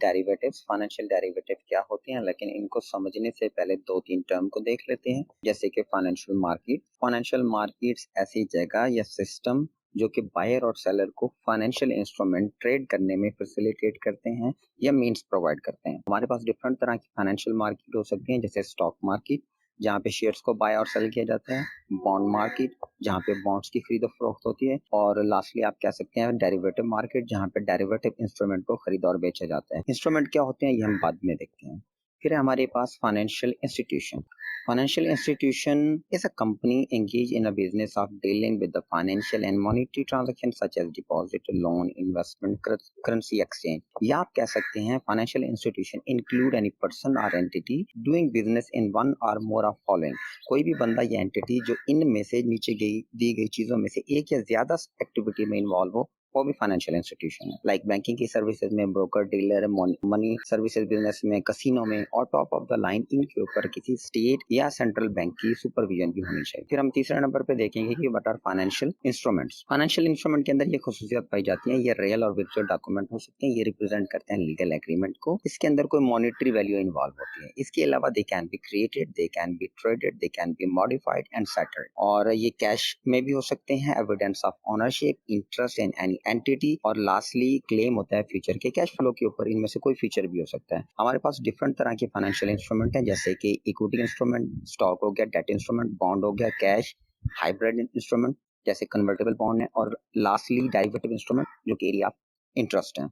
Derivatives, financial derivative क्या होते हैं, लेकिन इनको समझने से पहले 2-3 टर्म को देख लेते हैं। जैसे कि फाइनेंशियल मार्केट। फाइनेंशियल मार्केट्स ऐसी जगह या सिस्टम जो कि बायर और सेलर को फाइनेंशियल इंस्ट्रूमेंट ट्रेड करने में फैसिलिटेट करते हैं या मींस प्रोवाइड करते हैं। हमारे पास डिफरेंट तरह की फाइनेंशियल मार्केट हो सकती हैं, जैसे स्टॉक मार्केट जहाँ पे शेयर्स को बाय और सेल किया जाता है, बॉन्ड मार्केट जहाँ पे बॉन्ड्स की खरीद और फरोख्त होती है, और लास्टली आप कह सकते हैं डेरिवेटिव मार्केट जहाँ पे डेरिवेटिव इंस्ट्रूमेंट को खरीदा और बेचा जाता है। इंस्ट्रूमेंट क्या होते हैं ये हम बाद में देखते हैं। फिर है हमारे पास financial institution. Financial institution is a company engaged in a business of dealing with the financial and monetary transactions such as deposit, loan, investment, currency exchange. या आप कह सकते हैं financial institution include any person or entity doing business in one or more of following. कोई भी बंदा या entity जो इनमें से नीचे दी गई चीजों में से एक या ज्यादा एक्टिविटी में इन्वॉल्व हो वो भी फाइनेंशियल इंस्टीट्यूशन है। लाइक बैंकिंग की सर्विसेज में, broker dealer, money services business में, कसिनो में, और टॉप ऑफ द लाइन इनके ऊपर किसी स्टेट या सेंट्रल बैंक की सुपरविजन भी होनी चाहिए। फिर हम तीसरे नंबर पे देखेंगे कि what are financial instruments. Financial instrument के अंदर ये खुसूसियत पाई जाती है, ये रियल और वर्चुअल डॉक्यूमेंट हो सकते हैं, ये रिप्रेजेंट करते हैं लीगल एग्रीमेंट को, इसके अंदर कोई मॉनेटरी वैल्यू इन्वॉल्व होती है। इसके अलावा they can be created, they can be traded, they can be modified and settled, और ये कैश में भी हो सकते हैं, evidence of ownership, interest in any entity, और लास्टली क्लेम होता है फ्यूचर के कैश फ्लो के ऊपर। इनमें से कोई फीचर भी हो सकता है। हमारे पास डिफरेंट तरह के फाइनेंशियल इंस्ट्रूमेंट हैं, जैसे कि इक्विटी इंस्ट्रूमेंट, स्टॉक हो गया, डेट इंस्ट्रूमेंट, बॉन्ड हो गया, कैश, हाइब्रिड इंस्ट्रूमेंट जैसे कन्वर्टेबल बॉन्ड है, और लास्टली डेरिवेटिव इंस्ट्रूमेंट जो कि एरिया ऑफ इंटरेस्ट है।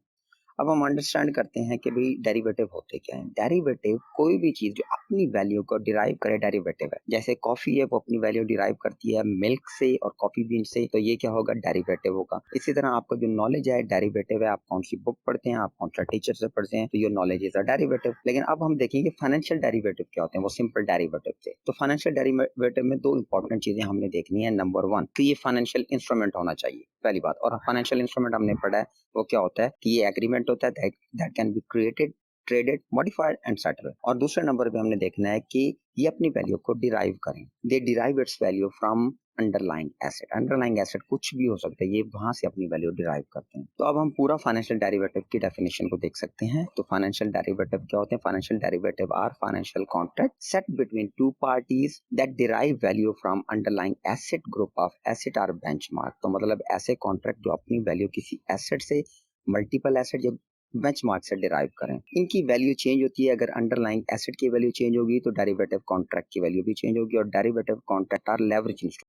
अब हम अंडरस्टैंड करते हैं कि भाई डेरिवेटिव होते क्या हैं। डेरिवेटिव कोई भी चीज जो अपनी वैल्यू को डिराइव करे, डेरिवेटिव है। जैसे कॉफी है वो अपनी वैल्यू डिराइव करती है मिल्क से और कॉफी बीन से, तो ये क्या होगा, डेरिवेटिव होगा। इसी तरह आपका जो नॉलेज है डेरिवेटिव है। आप कौन सी बुक पढ़ते हैं, आप कौन सा टीचर से पढ़ते हैं, तो your knowledge is a derivative. लेकिन अब हम देखेंगे फाइनेंशियल डेरिवेटिव क्या होते हैं, वो सिंपल डेरिवेटिव थे। तो फाइनेंशियल डेरिवेटिव में दो इंपॉर्टेंट चीजें हमने देखनी है। नंबर वन कि ये फाइनेंशियल इंस्ट्रूमेंट होना चाहिए, पहली बात। और फाइनेंशियल इंस्ट्रूमेंट हमने पढ़ा है वो क्या होता है कि ये एग्रीमेंट होता है that can be created, traded, modified and settled. और दूसरे नंबर पे हमने देखना है कि ये अपनी वैल्यू को डिराइव करें। They derive its value from underlying asset. Underlying asset कुछ भी हो सकता है, ये वहां से अपनी वैल्यू डिराइव करते हैं। तो अब हम पूरा फाइनेंशियल डेरिवेटिव की डेफिनेशन को देख सकते हैं। तो फाइनेंशियल डेरिवेटिव क्या होते हैं? Financial derivative are financial contract set between two parties that derive value from underlying asset, group of asset और बेंचमार्क। तो मतलब ऐसे कॉन्ट्रैक्ट जो अपनी वैल्यू किसी एसेट से, मल्टीपल एसेट जो बेंचमार्क से डिराइव करें। इनकी वैल्यू चेंज होती है। अगर अंडरलाइंग एसेट की वैल्यू चेंज होगी तो डेरिवेटिव कॉन्ट्रैक्ट की वैल्यू भी चेंज होगी। और derivative contract are leverage instrument.